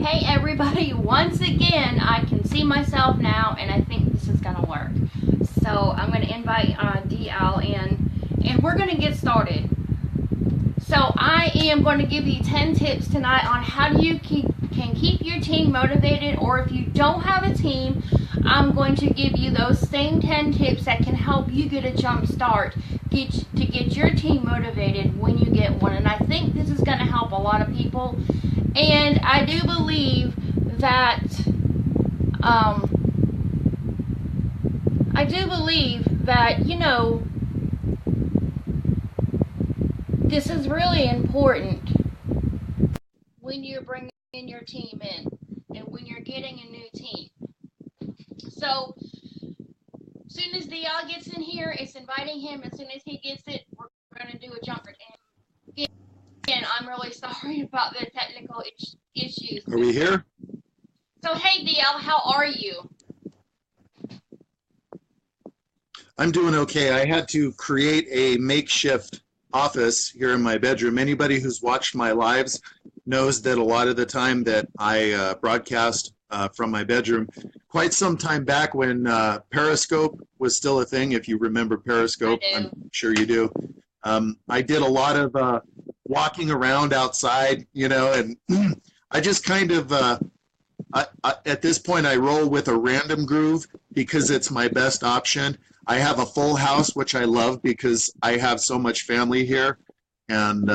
Okay, everybody, once again, I can see myself now, and I think this is going to work. So I'm going to invite DL in, and we're going to get started. So I am going to give you 10 tips tonight on how you can keep your team motivated, or if you don't have a team, I'm going to give you those same 10 tips that can help you get a jump start to get your team motivated when you get one. And I think this is going to help a lot of people. And I do believe that, you know, this is really important when you're bringing your team in and when you're getting a new team. So, as soon as DL gets in here, it's inviting him. As soon as he gets it, we're going to do a jump. And I'm really sorry about the technical issues. Are we here? So, hey, DL, how are you? I'm doing okay. I had to create a makeshift office here in my bedroom. Anybody who's watched my lives knows that a lot of the time that I broadcast from my bedroom. Quite some time back when Periscope was still a thing, if you remember Periscope, I'm sure you do. I did a lot of walking around outside, you know, and I just kind of, at this point, I roll with a random groove because it's my best option. I have a full house, which I love because I have so much family here, and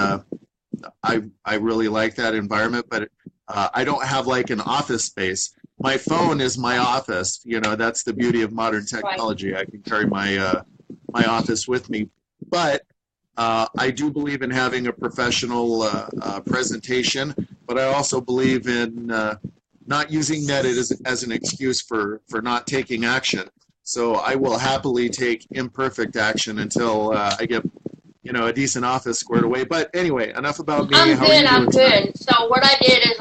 I really like that environment, but I don't have like an office space. My phone is my office, you know, that's the beauty of modern technology. I can carry my office with me, but I do believe in having a professional presentation, but I also believe in not using that as an excuse for not taking action. So I will happily take imperfect action until I get, you know, a decent office squared away. But anyway, enough about me. I'm good. So what I did is,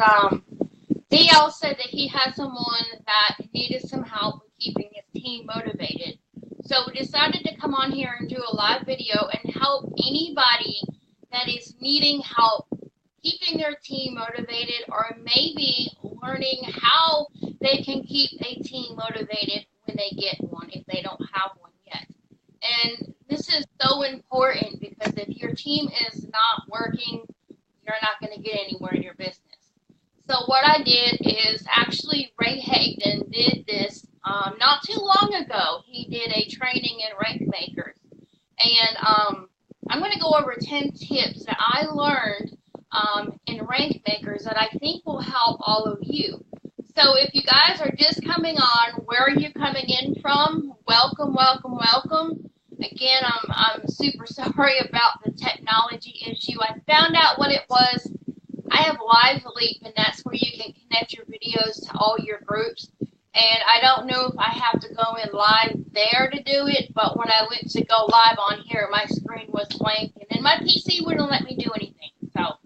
DL said that he had someone that needed some help with keeping his team motivated. So we decided to come on here and do a live video and help anybody that is needing help keeping their team motivated, or maybe learning how they can keep a team motivated when they get one, if they don't have one yet. And this is so important because if your team is not working, you're not going to get anywhere in your business. So what I did is, actually Ray Hagden did this not too long ago. He did a training in rank makers. And I'm going to go over 10 tips that I learned in rank makers that I think will help all of you. So if you guys are just coming on, where are you coming in from? Welcome, welcome, welcome. Again, I'm super sorry about the technology issue. I found out what it was. I have Live Leap, and that's where you can connect your videos to all your groups. And I don't know if I have to go in live there to do it, but when I went to go live on here, my screen was blank, and then my PC wouldn't let me do anything. So,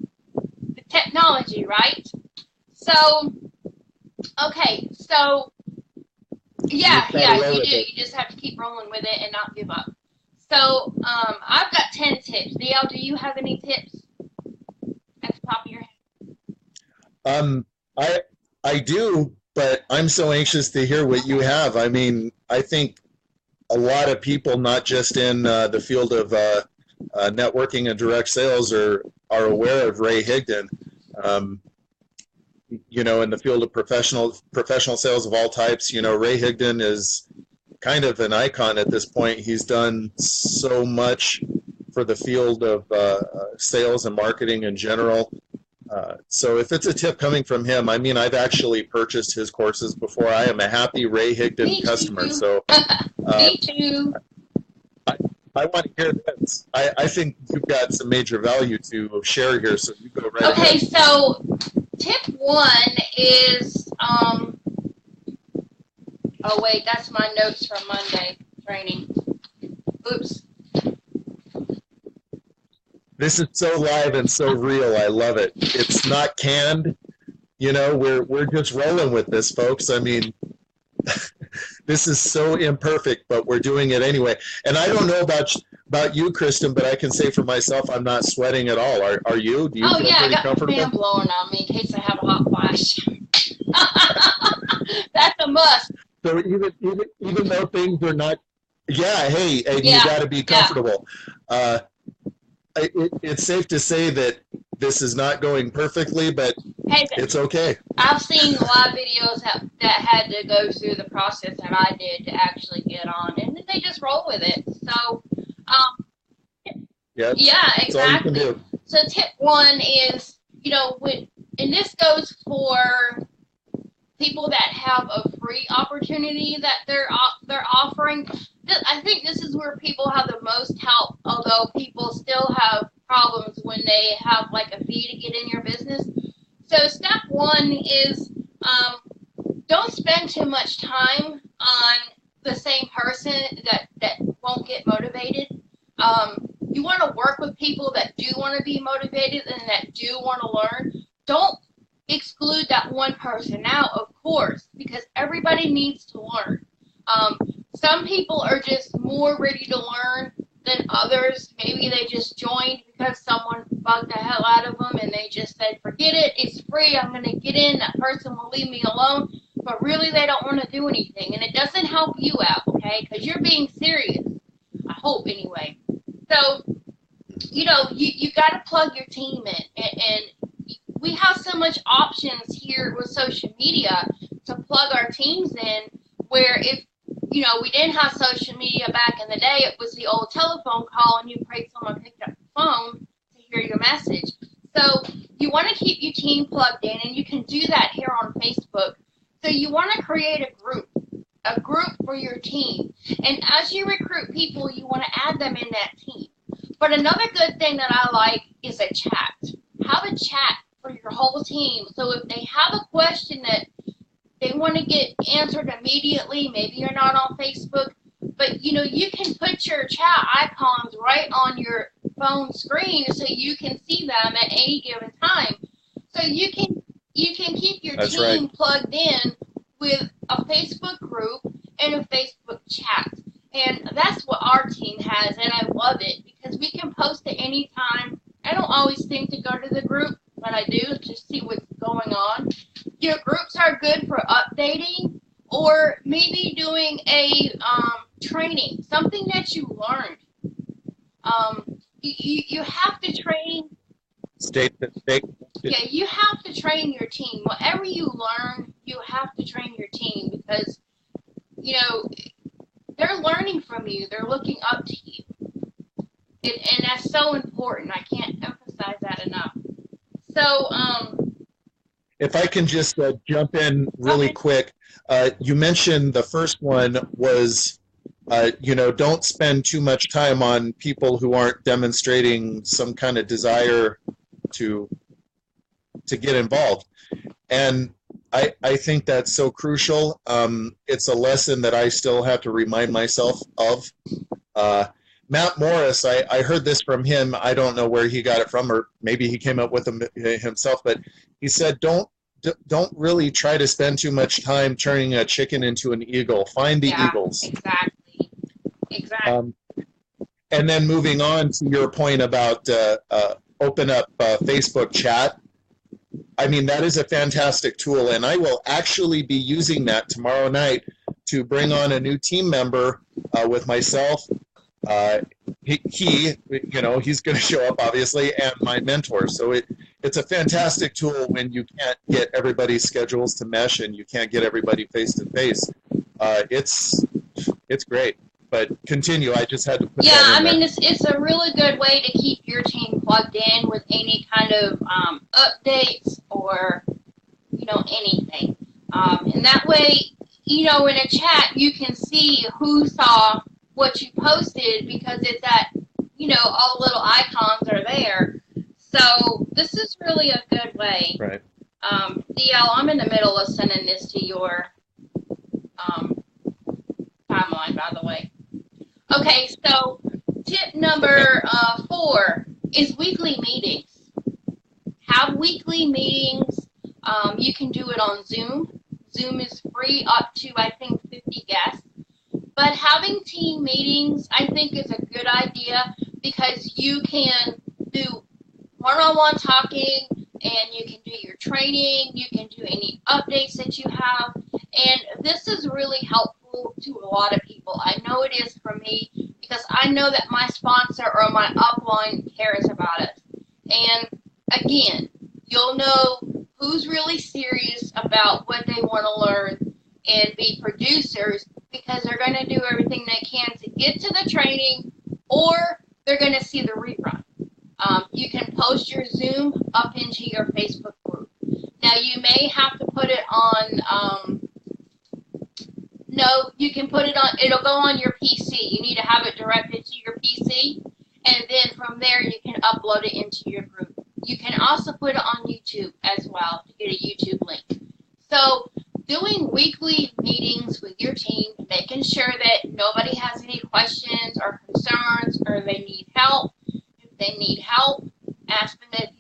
the technology, right? So, okay, so, yeah, you do. You just have to keep rolling with it and not give up. So, I've got 10 tips. DL, do you have any tips at the top of your head? I do, but I'm so anxious to hear what you have. I mean, I think a lot of people, not just in the field of networking and direct sales, are aware of Ray Higdon. You know, in the field of professional sales of all types, you know, Ray Higdon is kind of an icon at this point. He's done so much for the field of sales and marketing in general. So if it's a tip coming from him, I mean, I've actually purchased his courses before. I am a happy Ray Higdon customer. Too. So Me too. I want to hear this. I think you've got some major value to share here, so you go right ahead. Okay, so tip 1 is, oh wait, that's my notes from Monday training. Oops. This is so live and so real. I love it. It's not canned. You know, we're just rolling with this, folks. I mean, this is so imperfect, but we're doing it anyway. And I don't know about you, Kristen, but I can say for myself, I'm not sweating at all. Are you? Do you feel pretty comfortable? I got the fan blowing on me in case I have a hot flash. must. So even though things are not, yeah, hey, and you Yeah, got to be yeah. comfortable. It's safe to say that this is not going perfectly, but Hey, it's okay. I've seen a lot of videos that had to go through the process that I did to actually get on, and then they just roll with it. So, Yeah, yeah, that's all you can exactly. do. So tip one is, and this goes for people that have a free opportunity that they're offering. I think this is where people have the most help, although people still have problems when they have like a fee to get in your business. So step one is don't spend too much time on the same person that won't get motivated. You want to work with people that do want to be motivated and that do want to learn. Don't exclude that one person out, of course, because everybody needs to learn. Some people are just more ready to learn than others. Maybe they just joined because someone bugged the hell out of them and they just said, forget it, it's free, I'm going to get in, that person will leave me alone. But really they don't want to do anything. And it doesn't help you out, okay, because you're being serious. I hope, anyway. So, you got to plug your team in. And we have so much options here with social media to plug our teams in, where if we didn't have social media back in the day, it was the old telephone call and you prayed someone picked up the phone to hear your message. So you want to keep your team plugged in, and you can do that here on Facebook. So you want to create a group for your team. And as you recruit people, you want to add them in that team. But another good thing that I like is a chat. Have a chat for your whole team. So if they have a question that they want to get answered immediately, maybe you're not on Facebook, but you can put your chat icons right on your phone screen so you can see them at any given time. So you can keep your That's team right. plugged in with a Facebook group and a Facebook chat. And that's what our team has, and I love it because we can post at any time. I don't always think to go to the group, but I do to see what's going on. Your groups are good for updating or maybe doing a training, something that you learned. You have to train. State. Yeah, you have to train your team. Whatever you learn, you have to train your team because, they're learning from you. They're looking up to you. And that's so important. I can't emphasize that enough. So, If I can just jump in really okay. quick, you mentioned the first one was, don't spend too much time on people who aren't demonstrating some kind of desire to get involved. And I think that's so crucial. It's a lesson that I still have to remind myself of. Matt Morris, I heard this from him. I don't know where he got it from, or maybe he came up with it himself, but he said, don't really try to spend too much time turning a chicken into an eagle. Find the eagles. Exactly. And then moving on to your point about open up Facebook chat. I mean, that is a fantastic tool, and I will actually be using that tomorrow night to bring on a new team member with myself. He's going to show up, obviously, and my mentor. So it's a fantastic tool when you can't get everybody's schedules to mesh and you can't get everybody face to face. It's great. But continue. I just had to put that in there. It's a really good way to keep your team plugged in with any kind of updates or anything. And that way, in a chat you can see who saw what you posted because it's at all the little icons are there. So this is really a good way. Right. DL, I'm in the middle of sending this to your timeline, by the way. Okay, so tip number 4 is weekly meetings. Have weekly meetings. You can do it on Zoom. Zoom is free up to, I think, 50 guests. But having team meetings, I think, is a good idea because you can do one-on-one talking and you can do your training, you can do any updates that you have, and this is really helpful to a lot of people. I know it is for me because I know that my sponsor or my upline cares about us. And again, you'll know who's really serious about what they want to learn and be producers because they're going to do everything they can to get to the training, or they're going to see the rerun. You can post your Zoom up into your Facebook group. Now, you may have to put it on, no, you can put it on, it'll go on your PC. You need to have it directed to your PC, and then from there you can upload it into your group. You can also put it on YouTube as well to get a YouTube link. So, doing weekly meetings with your team, making sure that nobody has any questions or concerns or they need help. If they need help, ask them if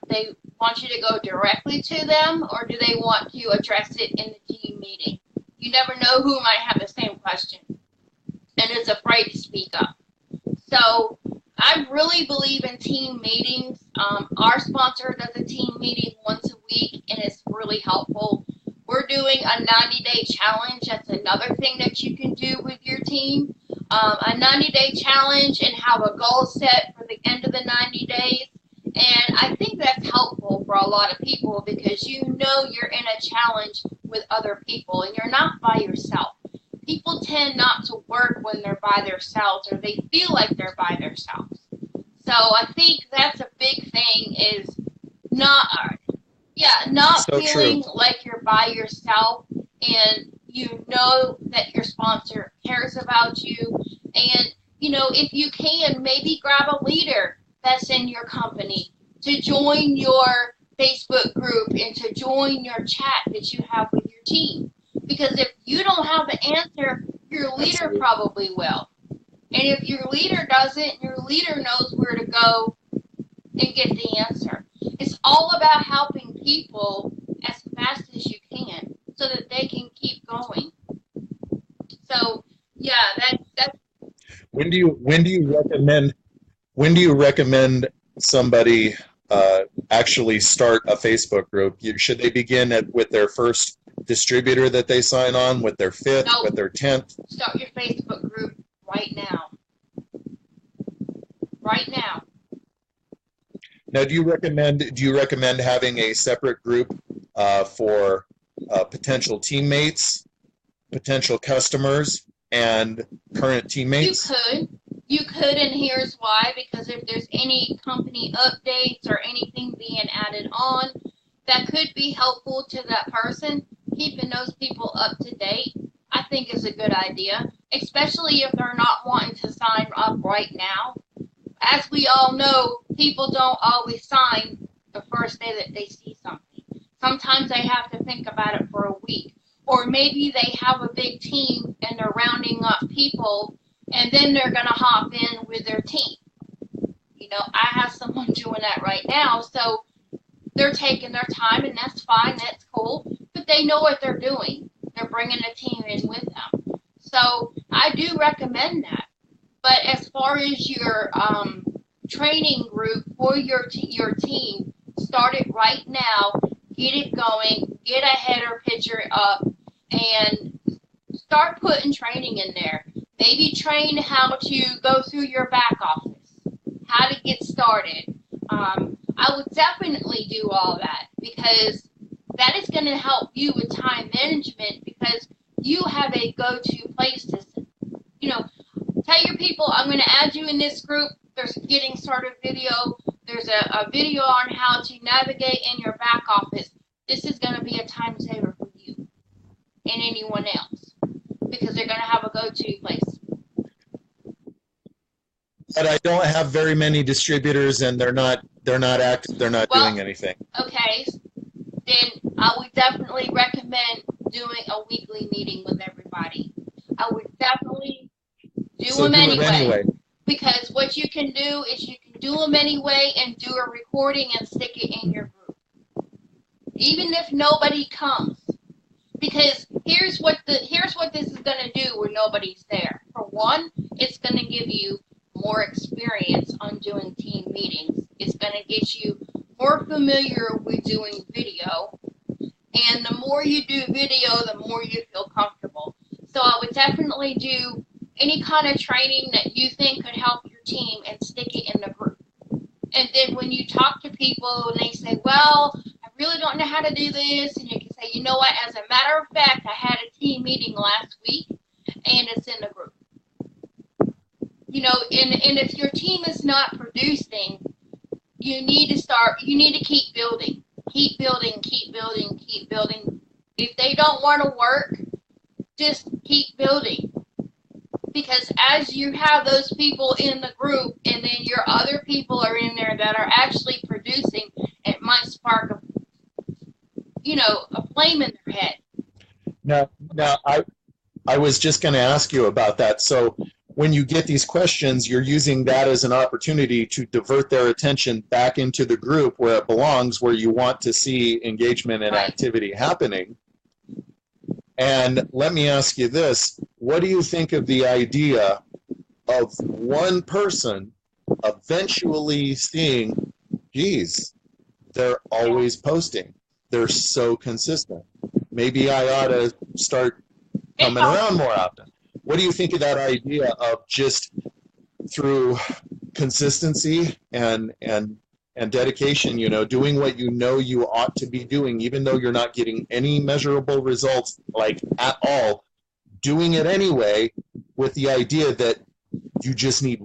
they want you to go directly to them, or do they want to address it in the team meeting. You never know who might have the same question and is afraid to speak up. So I really believe in team meetings. Our sponsor does a team meeting once a week, and it's really helpful. We're doing a 90-day challenge. That's another thing that you can do with your team. A 90-day challenge and have a goal set for the end of the 90 days. And I think that's helpful for a lot of people because you know you're in a challenge with other people and you're not by yourself. People tend not to work when they're by themselves or they feel like they're by themselves. So I think that's a big thing is not So feeling true. like you're by yourself, and you know that your sponsor cares about you. And, if you can, maybe grab a leader that's in your company to join your Facebook group and to join your chat that you have with your team. Because if you don't have the answer, your leader Absolutely. probably will. And if your leader doesn't, your leader knows where to go and get the answer. It's all about helping people as fast as you can so that they can keep going. So, yeah, that's When do you recommend somebody actually start a Facebook group? Should they begin with their first distributor that they sign on, with their fifth, no, with their 10th? start your Facebook group right now. Right now. Now, do you recommend having a separate group for potential teammates, potential customers, and current teammates? You could, and here's why, because if there's any company updates or anything being added on that could be helpful to that person, keeping those people up to date, I think is a good idea, especially if they're not wanting to sign up right now. As we all know, people don't always sign the first day that they see something. Sometimes they have to think about it for a week. Or maybe they have a big team and they're rounding up people and then they're going to hop in with their team. I have someone doing that right now, so they're taking their time, and that's fine, that's cool, but they know what they're doing. They're bringing a team in with them. So I do recommend that. But as far as your training group for your team, start it right now, get it going, get a header picture up, and start putting training in there. Maybe train how to go through your back office, how to get started. I would definitely do all that because that is going to help you with time management because you have a go-to place to, tell your people, I'm going to add you in this group. There's a getting started video. There's a video on how to navigate in your back office. This is going to be a time saver for you and anyone else because they're going to have a go-to place. But I don't have very many distributors, and they're not active. They're not doing anything. Okay, then I would definitely recommend doing a weekly meeting with everybody. I would definitely do them anyway. Because what you can do is you can do them anyway and do a recording and stick it in your group. Even if nobody comes. Because here's what this is going to do when nobody's there. For one, it's going to give you more experience on doing team meetings. It's going to get you more familiar with doing video. And the more you do video, the more you feel comfortable. So I would definitely do any kind of training that you think could help your team and stick it in the group. And then when you talk to people and they say, well, I really don't know how to do this, and you can say, you know what, as a matter of fact, I had a team meeting last week and it's in the group. You know, and if your team is not producing, you need to keep building. Keep building, keep building, keep building. If they don't want to work, just keep building. Because as you have those people in the group and then your other people are in there that are actually producing, it might spark a flame in their head. Now, I was just going to ask you about that. So when you get these questions, you're using that as an opportunity to divert their attention back into the group where it belongs, where you want to see engagement and activity happening. And let me ask you this. What do you think of the idea of one person eventually seeing, geez, they're always posting. They're so consistent. Maybe I ought to start coming around more often. What do you think of that idea of just through consistency and dedication, doing what you know you ought to be doing, even though you're not getting any measurable results like at all, doing it anyway with the idea that you just need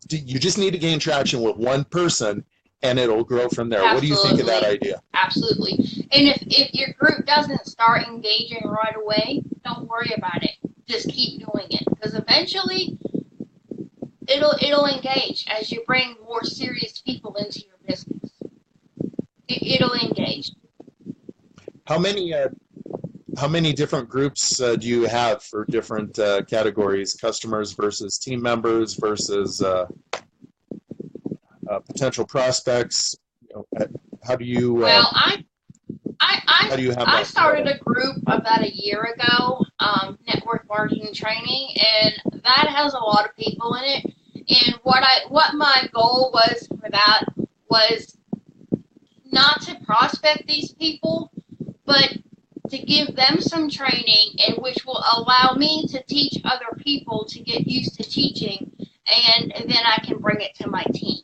to gain traction with one person and it'll grow from there. Absolutely. What do you think of that idea? Absolutely. And if your group doesn't start engaging right away, don't worry about it. Just keep doing it, because eventually it'll engage as you bring more serious people into your business. It'll engage. How many different groups do you have for different categories? Customers versus team members versus potential prospects. How do you? Well, I started a group about a year ago, network marketing training, and that has a lot of people in it. And what my goal was for that was not to prospect these people, but to give them some training, and which will allow me to teach other people to get used to teaching, and then I can bring it to my team.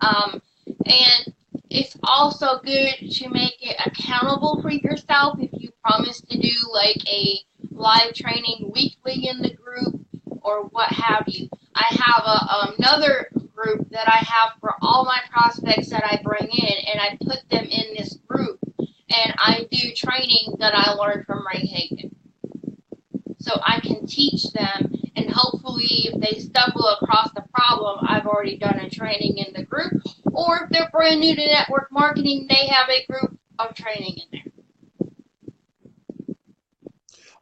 And it's also good to make it accountable for yourself. If you promise to do like a live training weekly in the group or what have you. I have another group that I have for all my prospects that I bring in, and I put them in this group, and I do training that I learned from Ray Hagan. So I can teach them, and hopefully if they stumble across the problem, I've already done a training in the group. Or if they're brand new to network marketing, they have a group of training in there.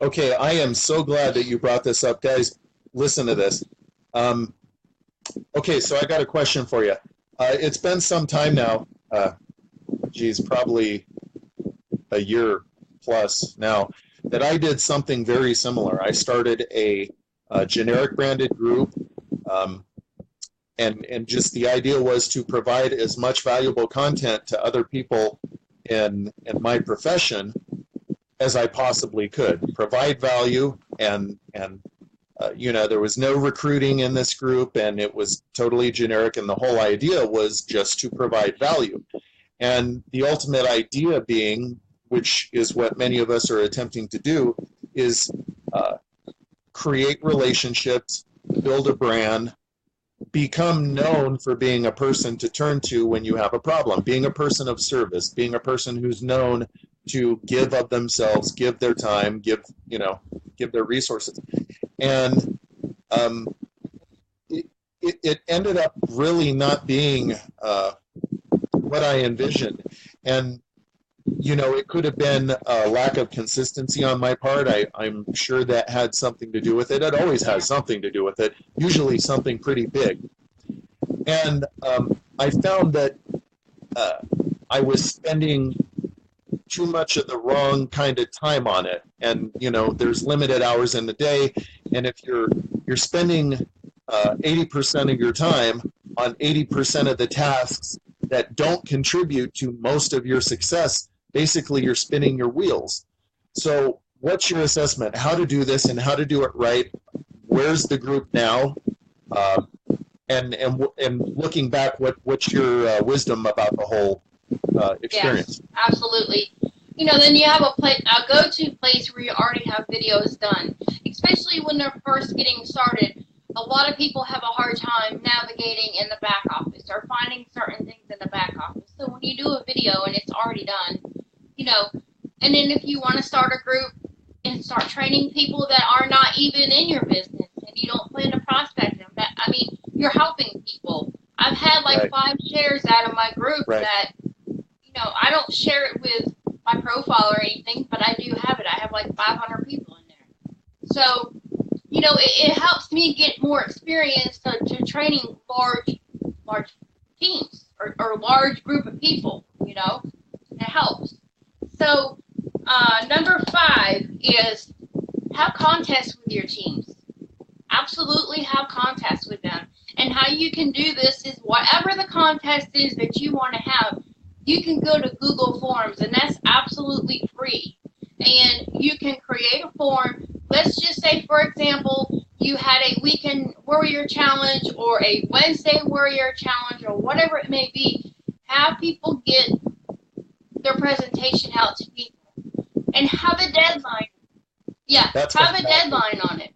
Okay, I am so glad that you brought this up. Guys, listen to this. Okay, so I got a question for you. It's been some time now, probably a year plus now, that I did something very similar. I started a generic branded group, and just the idea was to provide as much valuable content to other people in my profession as I possibly could. Provide value, and there was no recruiting in this group, and it was totally generic, and the whole idea was just to provide value. And the ultimate idea being, which is what many of us are attempting to do, is create relationships, build a brand, become known for being a person to turn to when you have a problem, being a person of service, being a person who's known to give of themselves, give their time, give their resources. And it ended up really not being what I envisioned. And it could have been a lack of consistency on my part. I'm sure that had something to do with it. It always has something to do with it, usually something pretty big. And I found that I was spending too much of the wrong kind of time on it. And, there's limited hours in the day. And if you're spending 80% of your time on 80% of the tasks that don't contribute to most of your success, basically you're spinning your wheels. So what's your assessment? How to do this and how to do it right? Where's the group now? Uh, and looking back, what's your wisdom about the whole experience? Yes, absolutely. Then you have a go-to place where you already have videos done, especially when they're first getting started. A lot of people have a hard time navigating in the back office or finding certain things in the back office. So when you do a video and it's already done, and then if you want to start a group and start training people that are not even in your business and you don't plan to prospect them, you're helping people. I've had like 5 shares out of my group that, I don't share it with my profile or anything, but I do have it. I have like 500 people in there. So, it helps me get more experience to training large teams or large group of people, it helps. So, number 5 is have contests with your teams. Absolutely have contests with them. And how you can do this is whatever the contest is that you want to have, you can go to Google Forms, and that's absolutely free. And you can create a form. Let's just say, for example, you had a Weekend Warrior Challenge or a Wednesday Warrior Challenge or whatever it may be. Have people get their presentation out to people. And have a deadline. Yeah, have a deadline on it.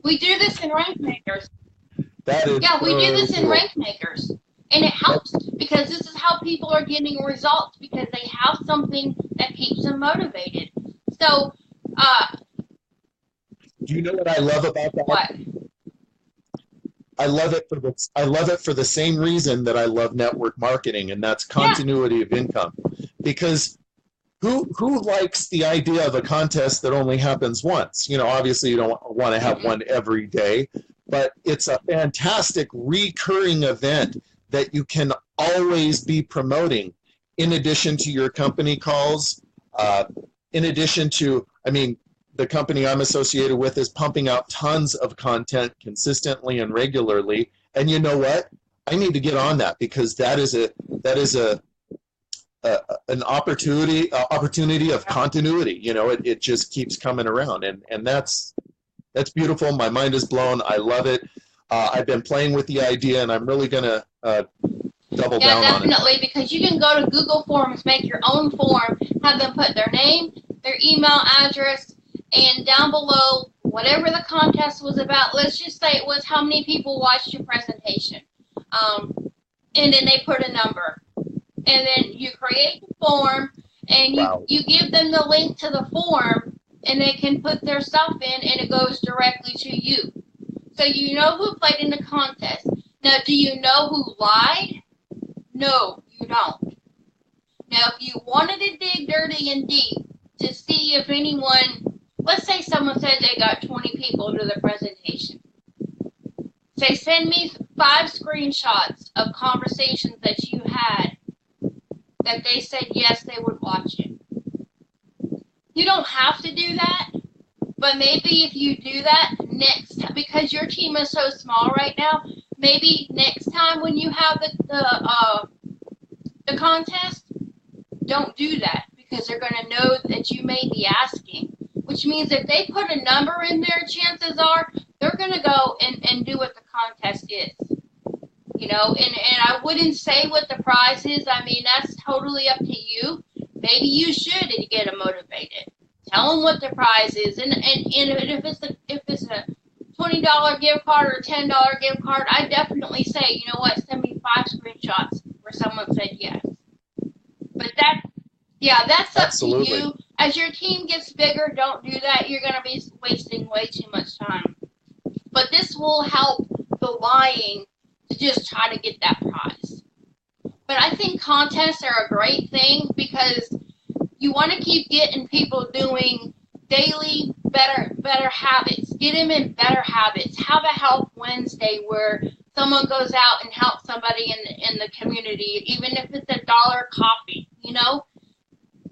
We do this in Rank Makers. We do this in Rank Makers. And it helps because this is how people are getting results because they have something that keeps them motivated. So, do you know what I love about that? What? I love it for the same reason that I love network marketing, and that's continuity of income. Because who likes the idea of a contest that only happens once? Obviously you don't want to have one every day, but it's a fantastic recurring event that you can always be promoting in addition to your company calls, in addition to, the company I'm associated with is pumping out tons of content consistently and regularly. And you know what? I need to get on that because that is an opportunity of continuity. It just keeps coming around, and that's beautiful. My mind is blown. I love it. I've been playing with the idea, and I'm really gonna double down on it. Yeah, definitely, because you can go to Google Forms, make your own form, have them put their name, their email address, and down below, whatever the contest was about, let's just say it was how many people watched your presentation. And then they put a number. And then you create the form, and you give them the link to the form, and they can put their stuff in, and it goes directly to you. So you know who played in the contest. Now, do you know who lied? No, you don't. Now, if you wanted to dig dirty and deep to see if anyone, let's say someone said they got 20 people to the presentation. Say, send me 5 screenshots of conversations that you had that they said yes, they would watch it. You don't have to do that, but maybe if you do that next time, because your team is so small right now, maybe next time when you have the contest, don't do that because they're going to know that you may be asking, which means if they put a number in there, chances are they're going to go and do what the contest is. And I wouldn't say what the prize is. That's totally up to you. Maybe you should get them motivated. Tell them what the prize is. And if it's a $20 gift card or a $10 gift card, I definitely say, you know what, send me 5 screenshots where someone said yes. But that's up to you. As your team gets bigger, don't do that. You're going to be wasting way too much time. But this will help the lying to just try to get that prize. But I think contests are a great thing because you want to keep getting people doing daily better habits. Get them in better habits. Have a Help Wednesday where someone goes out and helps somebody in the community, even if it's $1 coffee,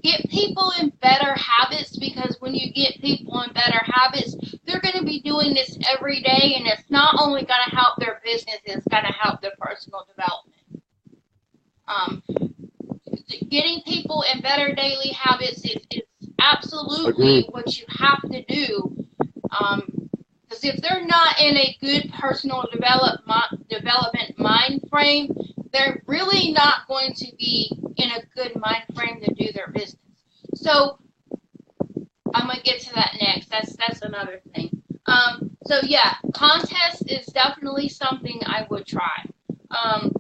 Get people in better habits because when you get people in better habits, they're going to be doing this every day, and it's not only going to help their business, it's going to help their personal development. getting people in better daily habits is absolutely Agreed. what you have to do. Because if they're not in a good personal development mind frame, they're really not going to be in a good mind frame to do their business. So I'm gonna get to that next. That's another thing. So yeah, contest is definitely something I would try. Um,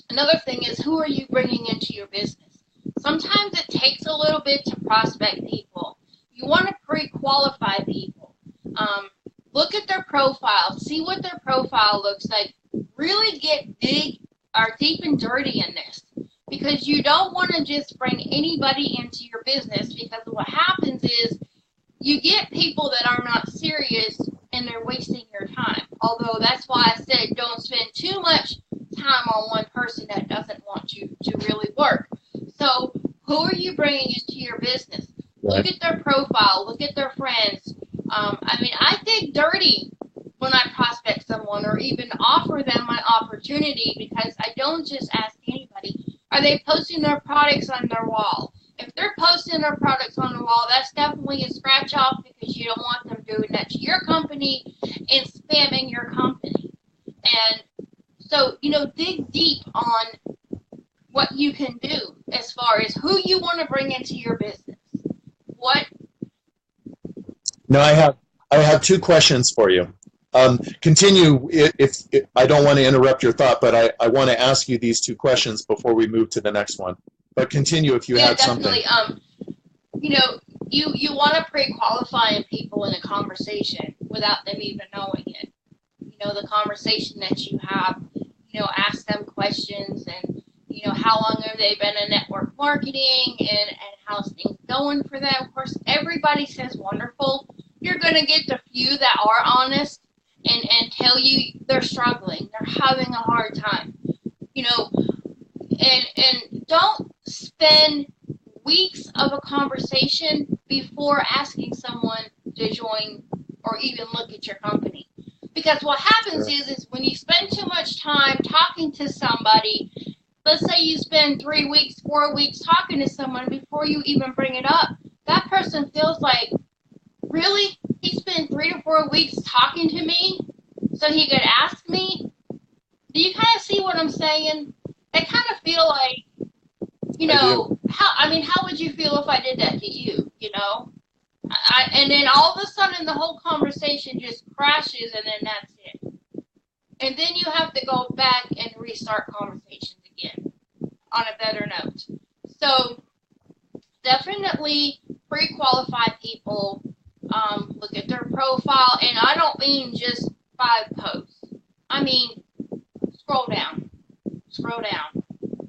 Another thing is, who are you bringing into your business? Sometimes it takes a little bit to prospect people. You want to pre-qualify people. Look at their profile, see what their profile looks like. Really get deep and dirty in this, because you don't want to just bring anybody into your business, because what happens is you get people that are not serious and they're wasting your time. Although that's why I said don't spend too much time on one person that doesn't want you to really work. So who are you bringing into your business? Look at their profile, look at their friends. I dig dirty when I prospect someone or even offer them my opportunity, because I don't just ask anybody, are they posting their products on their wall? If they're posting their products on the wall, that's definitely a scratch off, because you don't want them doing that to your company and spamming your company. And so, dig deep on what you can do as far as who you want to bring into your business. What? Now I have two questions for you. Continue if I don't want to interrupt your thought, but I want to ask you these two questions before we move to the next one. But continue if you had definitely. something. You want to pre-qualify people in a conversation without them even knowing it. The conversation that you have, ask them questions, and how long have they been in network marketing, and how's things going for them. Of course, everybody says wonderful. You're going to get the few that are honest and tell you they're struggling, they're having a hard time. And don't spend weeks of a conversation before asking someone to join or even look at your company. Because what happens is when you spend too much time talking to somebody, let's say you spend 3 weeks, 4 weeks talking to someone before you even bring it up, that person feels like, really? He spent 3 to 4 weeks talking to me so he could ask me? Do you kind of see what I'm saying? I kind of feel like, how would you feel if I did that to you, and then all of a sudden the whole conversation just crashes, and then that's it. And then you have to go back and restart conversations again on a better note. So definitely pre-qualify people, look at their profile, and I don't mean just 5 posts. I mean, scroll down.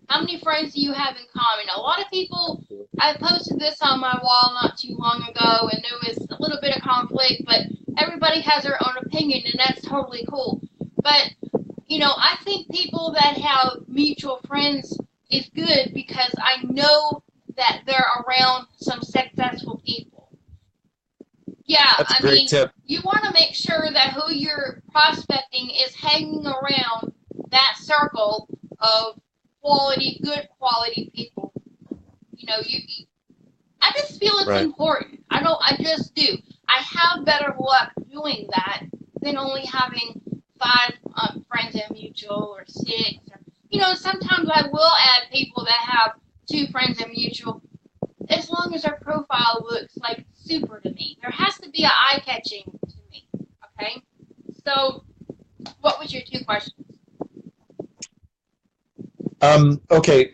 How many friends do you have in common? A lot of people, I posted this on my wall not too long ago, and there was a little bit of conflict, but everybody has their own opinion, and that's totally cool. But, I think people that have mutual friends is good, because I know that they're around some successful people. Yeah, That's a great tip. You want to make sure that who you're prospecting is hanging around that circle of good quality people. I just feel it's important. I just do. I have better luck doing that than only having 5 friends in mutual or 6. Sometimes I will add people that have 2 friends in mutual, as long as their profile looks like super to me. There has to be an eye-catching to me, okay? So, what was your 2 questions? Okay.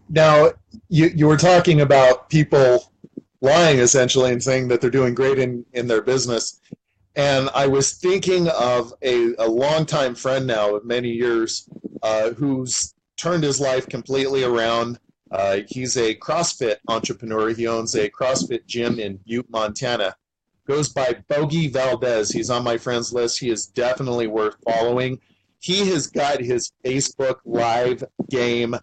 Now, you were talking about people lying, essentially, and saying that they're doing great in their business. And I was thinking of a longtime friend now of many years who's turned his life completely around. He's a CrossFit entrepreneur. He owns a CrossFit gym in Butte, Montana. Goes by Bogey Valdez. He's on my friends list. He is definitely worth following. He has got his Facebook Live game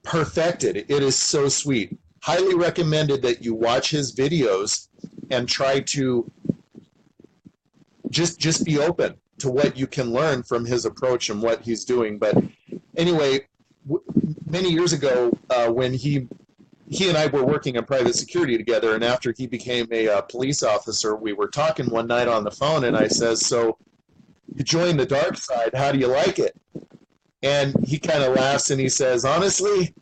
perfected. It is so sweet. Highly recommended that you watch his videos and try to just be open to what you can learn from his approach and what he's doing. But anyway, many years ago, when he and I were working in private security together, and after he became a police officer, we were talking one night on the phone, and I says, "So you joined the dark side. How do you like it?" And he kind of laughs and he says, "Honestly,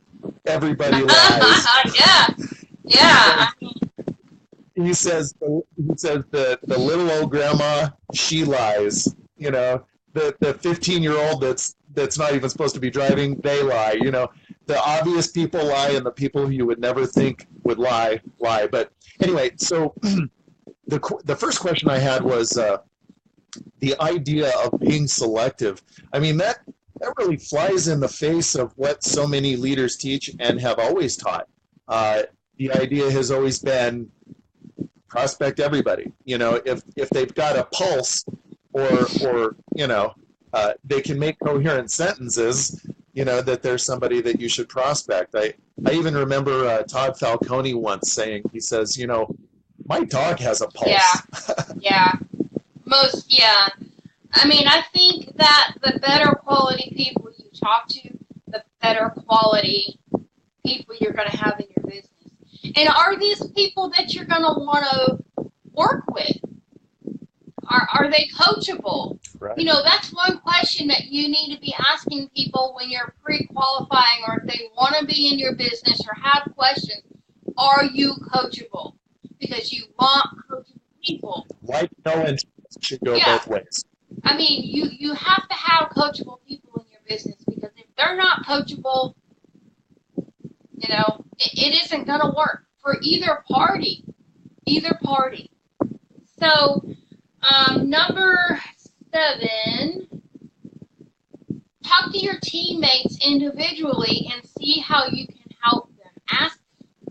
everybody lies." Yeah, yeah. He says the little old grandma, she lies. You know, the 15-year-old that's not even supposed to be driving, they lie. You know, the obvious people lie, and the people who you would never think would lie. But anyway, so the first question I had was the idea of being selective. I mean, that really flies in the face of what so many leaders teach and have always taught. The idea has always been prospect everybody. You know, if they've got a pulse, or you know, they can make coherent sentences, you know, that there's somebody that you should prospect. I even remember Todd Falcone once saying, he says, you know, my dog has a pulse. Yeah. Yeah. I mean, I think that the better quality people you talk to, the better quality people you're going to have in your business. And are these people that you're going to want to work with? Are they coachable? Right. You know, that's one question that you need to be asking people when you're pre-qualifying, or if they want to be in your business or have questions. Are you coachable? Because you want coachable people. Like no one should go both ways. I mean, you have to have coachable people in your business, because if they're not coachable, you know, it isn't going to work for either party. So, number 7, talk to your teammates individually and see how you can help them.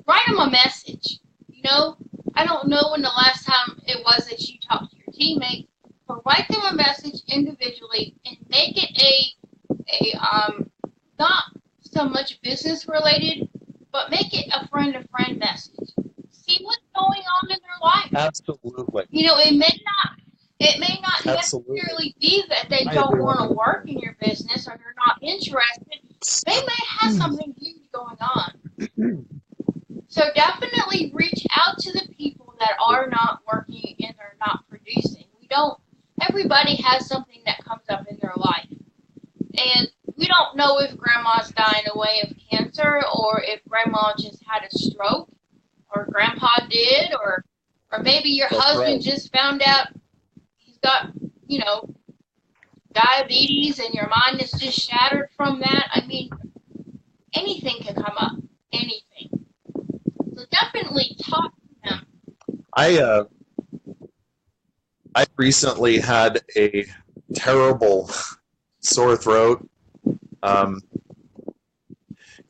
Write them a message. You know, I don't know when the last time it was that you talked to your teammates, but write them a message individually and make it a not so much business related, but make it a friend-to-friend message. See what's going on in their life. Absolutely. You know, it may not necessarily be that they don't want to work in your business or they're not interested. They may have something huge going on. So definitely reach out to the people that are not working and are not producing. Everybody has something that comes up in their life. And we don't know if grandma's dying away of cancer, or if grandma just had a stroke, or grandpa did, or maybe your husband just found out he's got, you know, diabetes, and your mind is just shattered from that. I mean, anything can come up. Anything. So definitely talk to them. I recently had a terrible sore throat.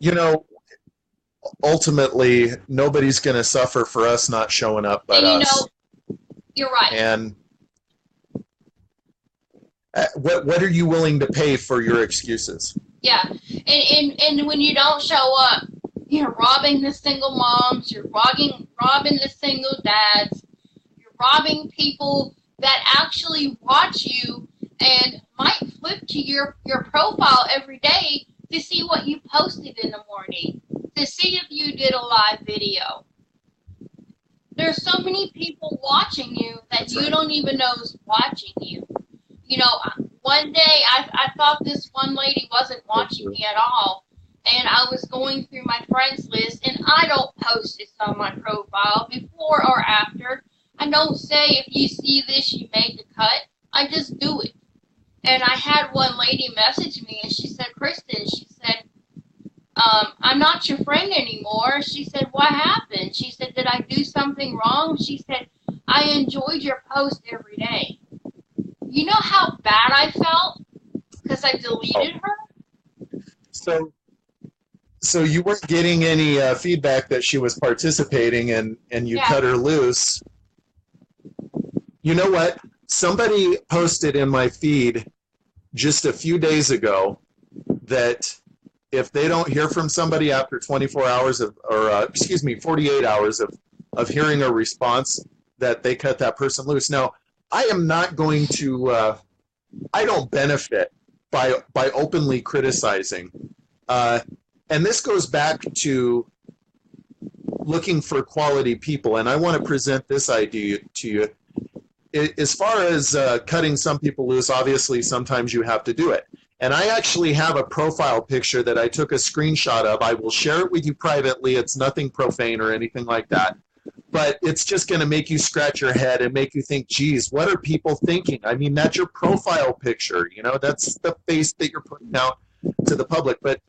You know, ultimately, nobody's going to suffer for us not showing up but and us. Know, you're right. And what are you willing to pay for your excuses? Yeah, and when you don't show up, you're robbing the single moms, you're robbing the single dads, you're robbing people that actually watch you and might flip to your profile every day to see what you posted in the morning, to see if you did a live video. There's so many people watching you that you don't even know is watching you. You know, one day I thought this one lady wasn't watching me at all, and I was going through my friends list, and I don't post this on my profile before or after. I don't say, if you see this, you made the cut. I just do it. And I had one lady message me, and she said, Kristen, she said, I'm not your friend anymore. She said, what happened? She said, did I do something wrong? She said, I enjoyed your post every day. You know how bad I felt because I deleted her? So you weren't getting any feedback that she was participating, and you cut her loose. You know what? Somebody posted in my feed just a few days ago that if they don't hear from somebody after 24 hours 48 hours of hearing a response, that they cut that person loose. Now, I am not going to, I don't benefit by openly criticizing. And this goes back to looking for quality people. And I want to present this idea to you. As far as cutting some people loose, obviously sometimes you have to do it. And I actually have a profile picture that I took a screenshot of. I will share it with you privately. It's nothing profane or anything like that. But it's just going to make you scratch your head and make you think, geez, what are people thinking? I mean, that's your profile picture. You know, that's the face that you're putting out to the public. But,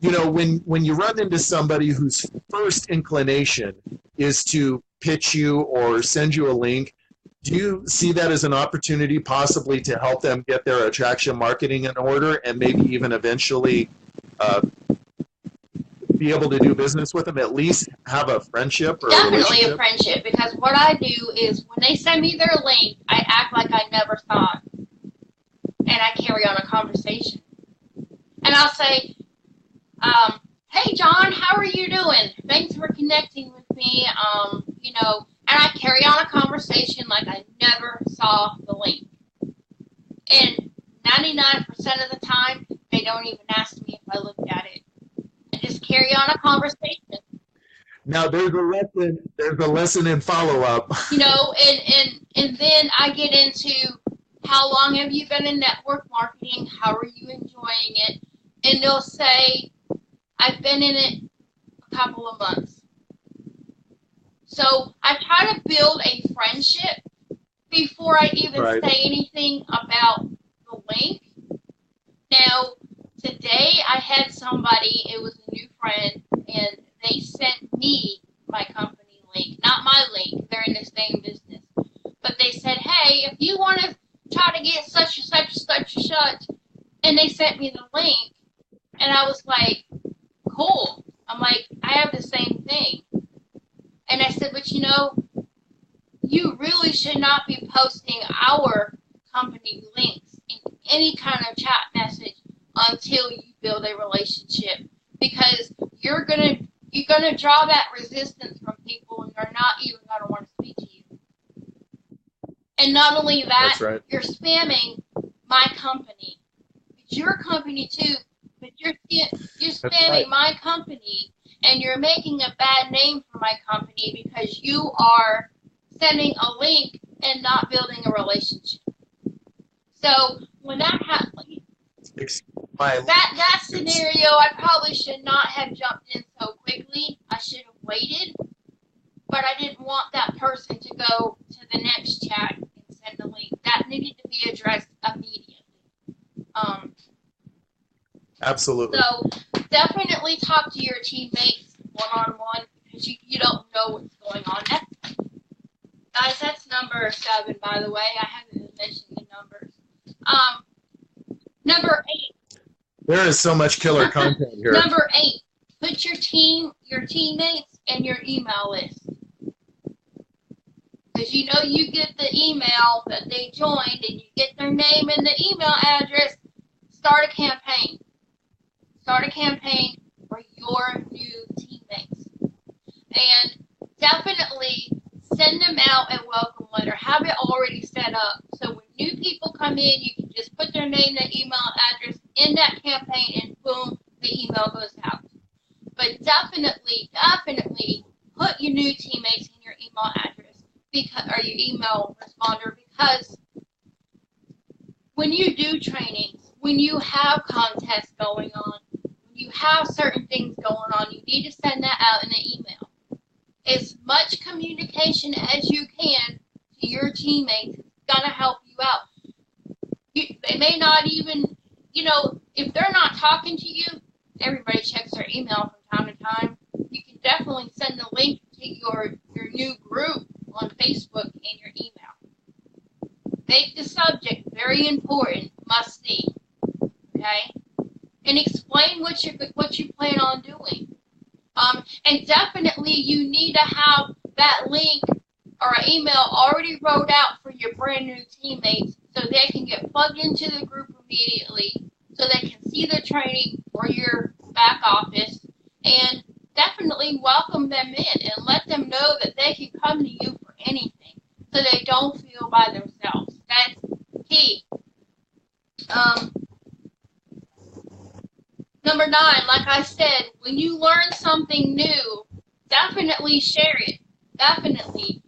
you know, when you run into somebody whose first inclination is to pitch you or send you a link, do you see that as an opportunity possibly to help them get their attraction marketing in order and maybe even eventually be able to do business with them, at least have a friendship or Definitely a friendship, because what I do is when they send me their link, I act like I never saw it, and I carry on a conversation. And I'll say, hey, John, how are you doing? Thanks for connecting with me, you know, and I carry on a conversation like I never saw the link. And 99% of the time, they don't even ask me if I looked at it. I just carry on a conversation. Now there's a lesson in follow-up. You know, and then I get into how long have you been in network marketing? How are you enjoying it? And they'll say, I've been in it a couple of months. So I try to build a friendship before I even say anything about the link. Now, today I had somebody, it was a new friend, and they sent me my company link, not my link, they're in the same business. But they said, hey, if you want to try to get such and such and such and such, and they sent me the link, and I was like, cool. I'm like, I have the same thing. And I said, but you know, you really should not be posting our company links in any kind of chat message until you build a relationship, because you're gonna draw that resistance from people, and they're not even gonna want to speak to you. And not only that, you're spamming my company. It's your company too, but you're spamming my company, and you're making a bad name for my company because you are sending a link and not building a relationship. So when that happens, that scenario, I probably should not have jumped in so quickly. I should have waited, but I didn't want that person to go to the next chat and send a link. That needed to be addressed immediately. Absolutely. So definitely talk to your teammates one-on-one, because you don't know what's going on. Guys, that's number 7, by the way. I haven't mentioned the numbers. Number 8. There is so much killer content here. Number 8. Put your teammates, and your email list. Because you know you get the email that they joined, and you get their name and the email address. Start a campaign. Start a campaign for your new teammates. And definitely send them out a welcome letter. Have it already set up. So when new people come in, you can just put their name, their email address in that campaign, and boom, the email goes out. But definitely put your new teammates in your email address, or your email responder, because when you do trainings, when you have contests going on, when you have certain things going on, you need to send that out in an email. As much communication as you can to your teammates is going to help you out. They may not even, you know, if they're not talking to you, everybody checks their email from time to time. You can definitely send a link to your new group on Facebook in your email. Make the subject very important, must see, okay? And explain what you plan on doing. And definitely you need to have that link or an email already wrote out for your brand new teammates, so they can get plugged into the group immediately, so they can see the training for your back office, and definitely welcome them in and let them know that they can come to you for anything, so they don't feel by themselves. That's key. Number 9, like I said, when you learn something new, definitely share it. Definitely.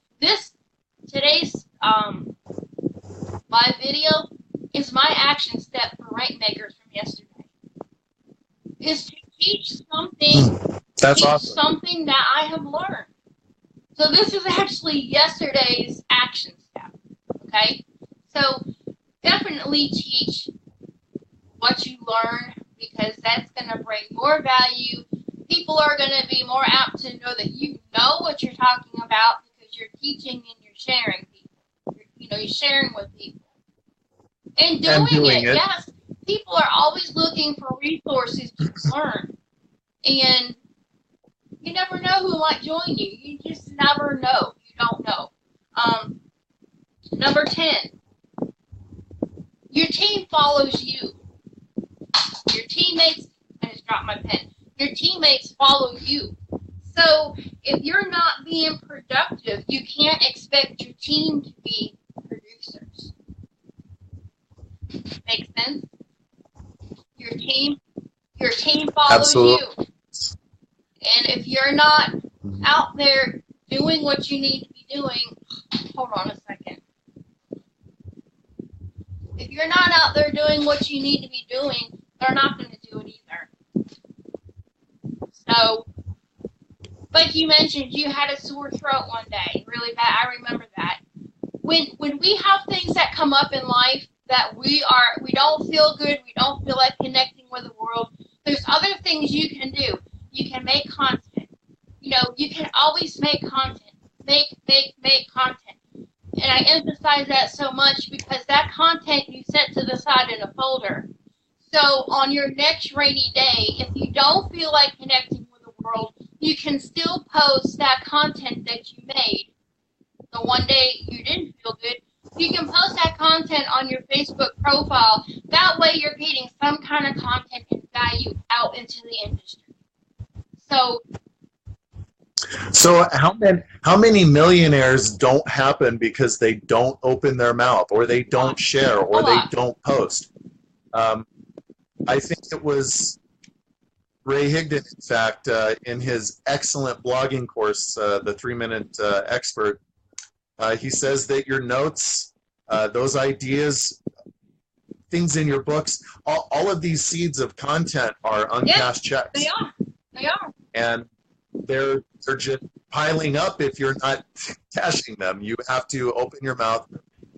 Today's live video is my action step for rank makers from yesterday. Is to teach something. That's awesome. Something that I have learned. So this is actually yesterday's action step. Okay? So definitely teach what you learn, because that's going to bring more value. People are going to be more apt to know that you know what you're talking about, because you're teaching and you're sharing people. You're sharing with people. And doing it. Yes. People are always looking for resources to learn. And you never know who might join you. You just never know. You don't know. Number 10, your team follows you. Your teammates, I just dropped my pen. Your teammates follow you. So if you're not being productive, you can't expect your team to be producers. Make sense? Your team follows Absolutely. you. And if you're not out there doing what you need to be doing, hold on a second. If you're not out there doing what you need to be doing, they're not going to do it either. So, like you mentioned, you had a sore throat one day, really bad. I remember that. When we have things that come up in life that we don't feel good, we don't feel like connecting with the world, there's other things you can do. You can make content. You can always make content. Make content. And I emphasize that so much because that content you set to the side in a folder. So on your next rainy day, if you don't feel like connecting with the world, you can still post that content that you made. The one day you didn't feel good, you can post that content on your Facebook profile. That way you're getting some kind of content and value out into the industry. So how many millionaires don't happen because they don't open their mouth, or they don't share, or they don't post? I think it was Ray Higdon, in fact, in his excellent blogging course, the 3-Minute Expert, he says that your notes, those ideas, things in your books, all of these seeds of content are uncashed checks. They are. And they're just piling up if you're not cashing them. You have to open your mouth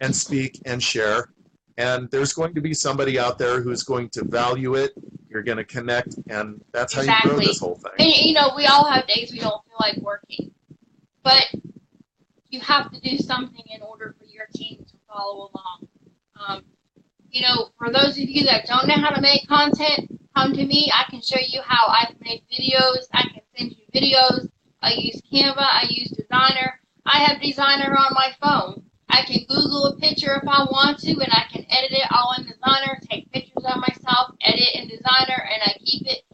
and speak and share. And there's going to be somebody out there who's going to value it. You're going to connect, and that's how you grow this whole thing. And, we all have days we don't feel like working. But you have to do something in order for your team to follow along. For those of you that don't know how to make content, come to me. I can show you how I've made videos. I can send you videos. I use Canva. I use Designer. I have Designer on my phone. I can Google a picture if I want to, and I can edit it all in Designer, take pictures of myself, edit in Designer, and I keep it.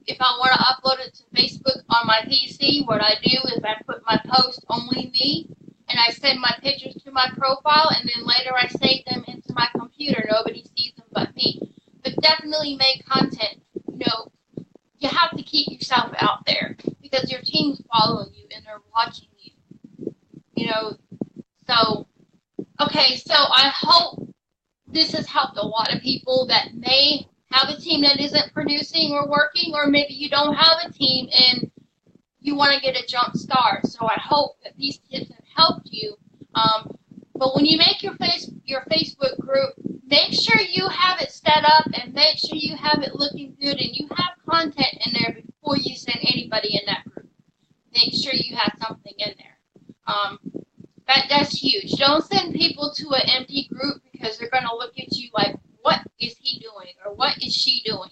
If I want to upload it to Facebook on my PC, what I do is I put my post only me, and I send my pictures to my profile, and then later I save them into my computer. Nobody sees them but me. But definitely make content. You have to keep yourself out there because your team's following you and they're watching you. So I hope this has helped a lot of people that may have a team that isn't producing or working, or maybe you don't have a team and you want to get a jump start. So I hope that these tips have helped you. But when you make your Facebook group, make sure you have it set up and make sure you have it looking good and you have content in there before you send anybody in that group. Make sure you have something in there. That's huge. Don't send people to an empty group because they're going to look at you like, what is he doing or what is she doing?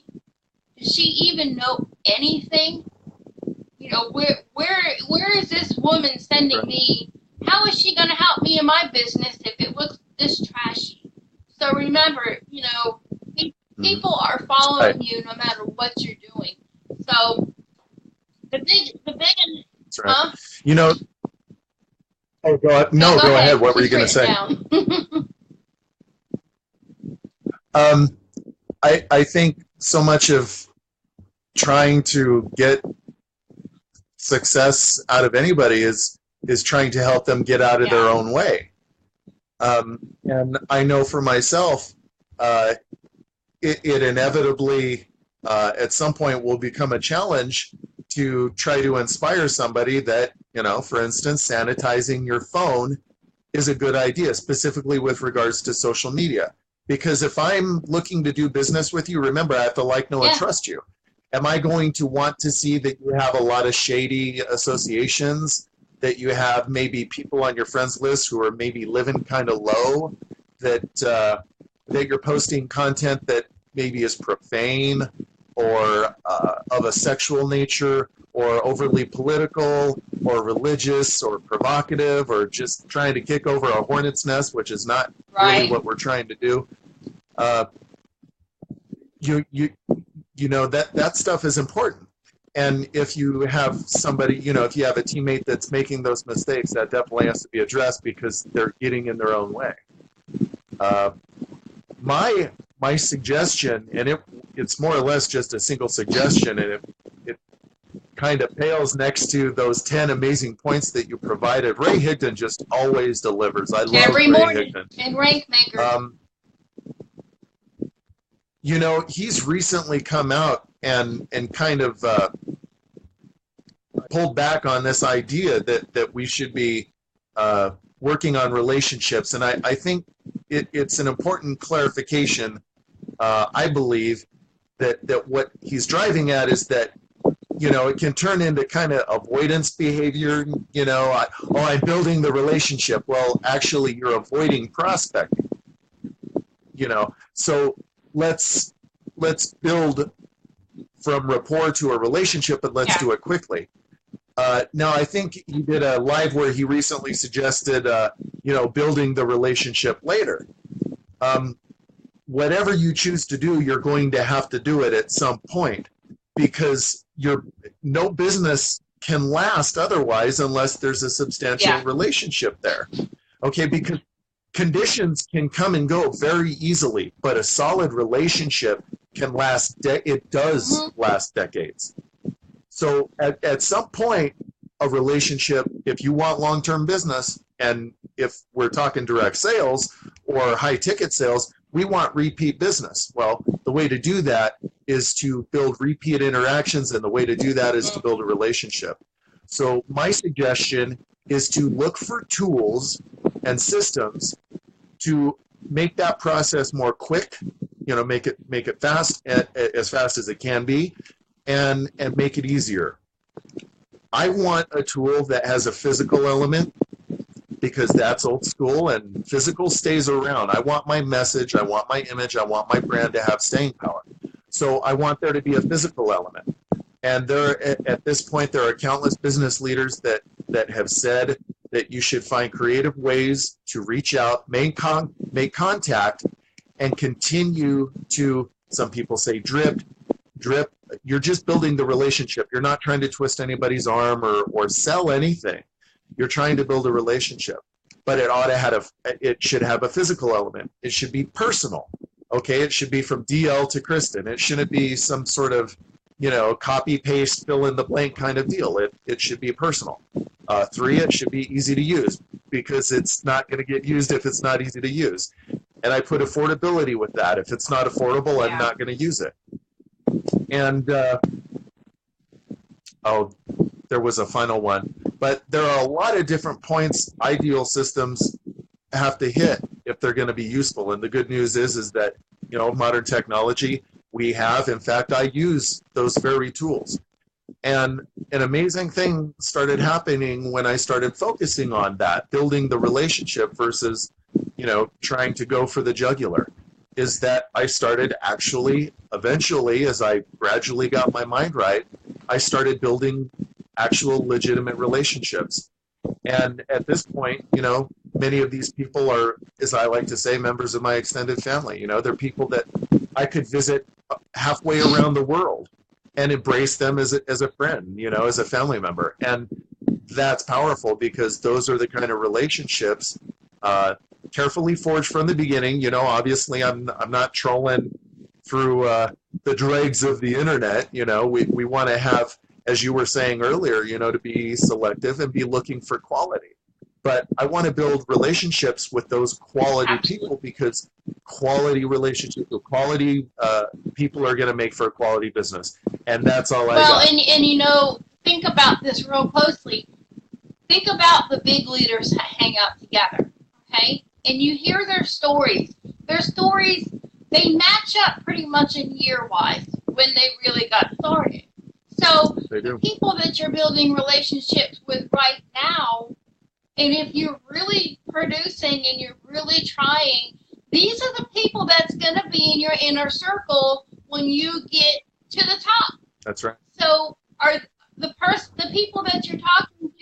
Does she even know anything? Where is this woman sending me? How is she going to help me in my business if it looks this trashy? So remember, people are following you no matter what you're doing. So the big. That's right. Oh, go ahead. No, go ahead. What were you going to say? I think so much of trying to get success out of anybody is trying to help them get out of their own way. And I know for myself, it inevitably at some point will become a challenge to try to inspire somebody that, for instance, sanitizing your phone is a good idea, specifically with regards to social media. Because if I'm looking to do business with you, remember, I have to like, know, and trust you. Am I going to want to see that you have a lot of shady associations, that you have maybe people on your friends list who are maybe living kind of low, that you're posting content that maybe is profane or of a sexual nature or overly political or religious or provocative or just trying to kick over a hornet's nest, which is not really what we're trying to do. That stuff is important. And if you have somebody, if you have a teammate that's making those mistakes, that definitely has to be addressed because they're getting in their own way. My suggestion, and it's more or less just a single suggestion, and it kind of pales next to those 10 amazing points that you provided. Ray Higdon just always delivers. I love every Ray morning Higdon. And Rank Maker. He's recently come out and kind of pulled back on this idea that we should be working on relationships. And I think it's an important clarification. I believe that what he's driving at is that, it can turn into kind of avoidance behavior. I'm building the relationship. Well, actually, you're avoiding prospecting. So let's build from rapport to a relationship, but let's do it quickly. Now, I think he did a live where he recently suggested, building the relationship later. Whatever you choose to do, you're going to have to do it at some point, because no business can last otherwise unless there's a substantial relationship there. Okay, because conditions can come and go very easily, but a solid relationship can last. It does last decades. So at some point, a relationship, if you want long-term business, and if we're talking direct sales or high-ticket sales, we want repeat business. Well, the way to do that is to build repeat interactions, and the way to do that is to build a relationship. So my suggestion is to look for tools and systems to make that process more quick, make it fast, as fast as it can be, and make it easier. I want a tool that has a physical element, because that's old school, and physical stays around. I want my message, I want my image, I want my brand to have staying power. So I want there to be a physical element. And at this point, there are countless business leaders that have said that you should find creative ways to reach out, make contact, and continue to, some people say drip. You're just building the relationship. You're not trying to twist anybody's arm or sell anything. You're trying to build a relationship, but it should have a physical element. It should be personal. Okay, it should be from DL to Kristen. It shouldn't be some sort of, copy paste, fill in the blank kind of deal. It should be personal. 3, it should be easy to use, because it's not going to get used if it's not easy to use. And I put affordability with that. If it's not affordable, I'm not going to use it. And there was a final one. But there are a lot of different points ideal systems have to hit if they're going to be useful. And the good news is that, modern technology, we have, in fact, I use those very tools. And an amazing thing started happening when I started focusing on that, building the relationship versus, trying to go for the jugular, is that I started actually, eventually, as I gradually got my mind right, I started building actual legitimate relationships. And at this point, many of these people are, as I like to say, members of my extended family. They're people that I could visit halfway around the world and embrace them as a friend, as a family member. And that's powerful, because those are the kind of relationships carefully forged from the beginning. Obviously I'm not trolling through the dregs of the internet. We want to have, as you were saying earlier, to be selective and be looking for quality. But I want to build relationships with those quality people, because quality relationships with quality people are going to make for a quality business. And that's all I got. Well, and think about this real closely. Think about the big leaders that hang out together, okay? And you hear their stories. Their stories, they match up pretty much in year-wise when they really got started. So the people that you're building relationships with right now, and if you're really producing and you're really trying, these are the people that's going to be in your inner circle when you get to the top. That's right. So are the people that you're talking to,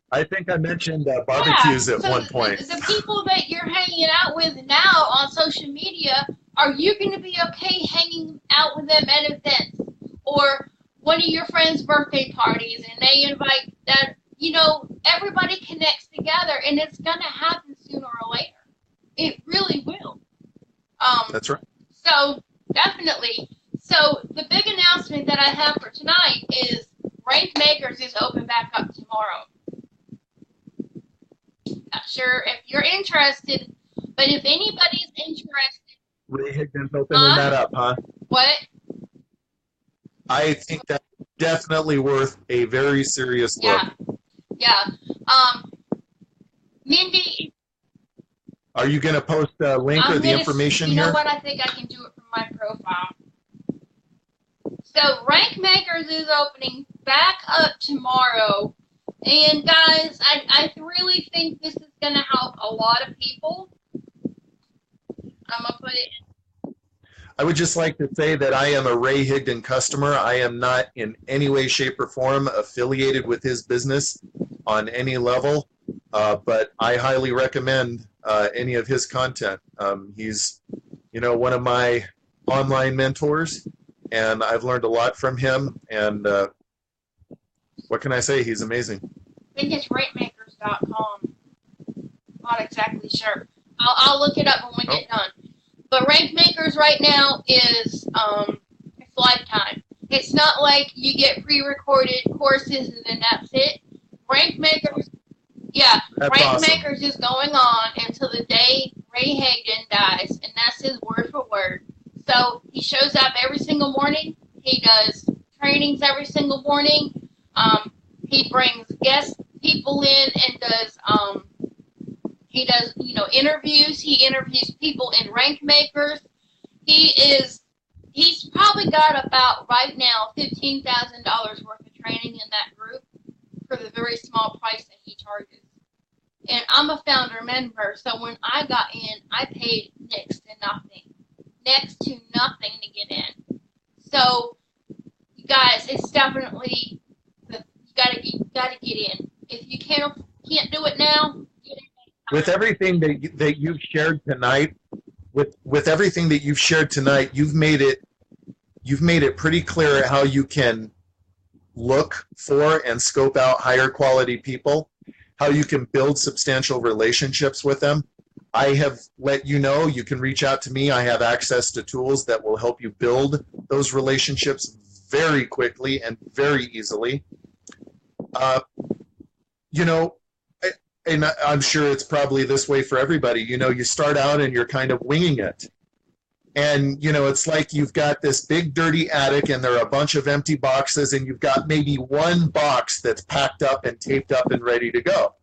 I think I mentioned barbecues at one point. The people that you're hanging out with now on social media, are you going to be okay hanging out with them at events or one of your friends' birthday parties, and they invite that? Everybody connects together, and it's going to happen sooner or later. It really will. That's right. So definitely. So the big announcement that I have for tonight is Rank Makers is open back up tomorrow. Not sure if you're interested, but if anybody's interested. Ray Higdon's opening that up, huh? What? I think that's definitely worth a very serious look. Yeah. Mindy. Are you going to post a link or the information here? You know what? I think I can do it from my profile. So Rank Makers is opening back up tomorrow. And guys, I really think this is going to help a lot of people. I'm going to put it in. I would just like to say that I am a Ray Higdon customer. I am not in any way, shape, or form affiliated with his business on any level, but I highly recommend any of his content. He's, one of my online mentors, and I've learned a lot from him, and what can I say? He's amazing. I think it's rankmakers.com. Not exactly sure. I'll look it up when we get done. But Rank Makers right now is it's lifetime. It's not like you get pre-recorded courses and then that's it. Rank Makers, Rank awesome. Makers is going on until the day Ray Hagdon dies, and that's his word for word. So he shows up every single morning. He does trainings every single morning. He brings guest people in and does interviews. He interviews people in Rank Makers. He's probably got about right now $15,000 worth of training in that group for the very small price that he charges. And I'm a founder member, so when I got in, I paid next to nothing to get in. So, you guys, it's definitely you gotta get in. If you can't do it now, get in. With everything that you've shared tonight, with everything that you've shared tonight, you've made it pretty clear how you can look for and scope out higher quality people, how you can build substantial relationships with them. I have let you know you can reach out to me. I have access to tools that will help you build those relationships very quickly and very easily. And I'm sure it's probably this way for everybody. You start out and you're kind of winging it. And, it's like you've got this big dirty attic and there are a bunch of empty boxes and you've got maybe one box that's packed up and taped up and ready to go.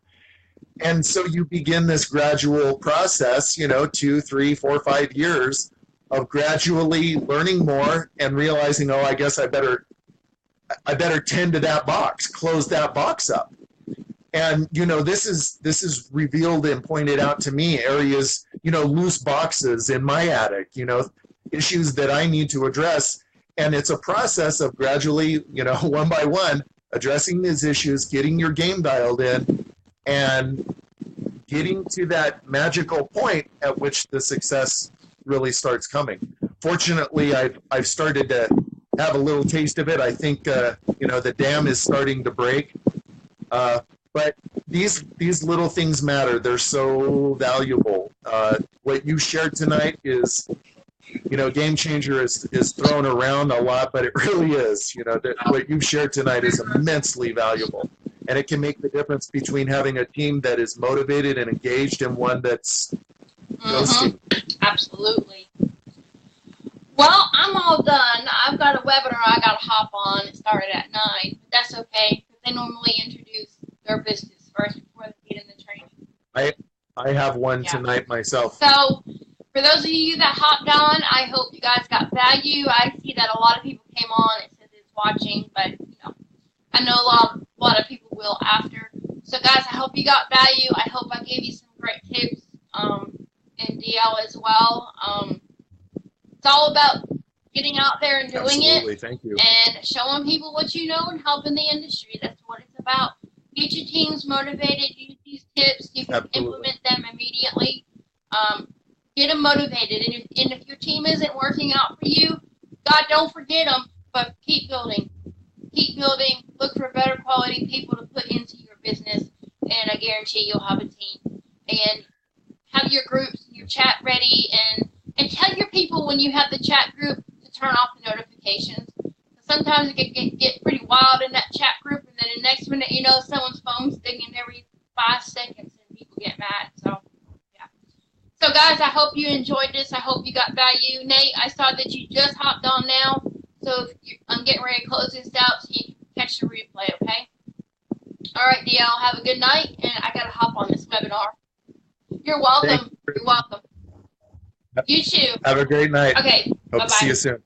And so you begin this gradual process, 2, 3, 4, 5 years of gradually learning more and realizing, I guess I better tend to that box, close that box up. And, this is revealed and pointed out to me areas, loose boxes in my attic, issues that I need to address. And it's a process of gradually, one by one, addressing these issues, getting your game dialed in, and getting to that magical point at which the success really starts coming. Fortunately, I've started to have a little taste of it. I think, the dam is starting to break. But these little things matter. They're so valuable. What you shared tonight is You know, game changer is thrown around a lot, but it really is. You know, what you've shared tonight is immensely valuable. And it can make the difference between having a team that is motivated and engaged and one that's ghosting. Absolutely. Well, I'm all done. I've got a webinar I got to hop on. It started at 9, but that's okay because they normally introduce their business first before they get in the training. I have one tonight myself. So, for those of you that hopped on, I hope you guys got value. I see that a lot of people came on. It says it's watching, but you know, I know a lot of people will after. So, guys, I hope you got value. I hope I gave you some great tips, and DL as well. It's all about getting out there and doing Absolutely. it. Thank you. And showing people what you know and helping the industry. That's what it's about. Get your teams motivated. Use these tips. You can implement them immediately. Get them motivated. And if your team isn't working out for you, God, don't forget them, but keep building. Keep building. Look for better quality people to put into your business, and I guarantee you'll have a team. And have your groups, your chat ready, and tell your people when you have the chat group to turn off the notifications. Sometimes it can get pretty wild in that chat group, and then the next minute, you know, someone's phone's dinging every 5 seconds, and people get mad. So, yeah. So, guys, I hope you enjoyed this. I hope you got value. Nate, I saw that you just hopped on now, so I'm getting ready to close this out so you can catch the replay, okay? All right, DL, have a good night, and I got to hop on this webinar. You're welcome. You're welcome. You too. Have a great night. Okay. Hope to see you soon.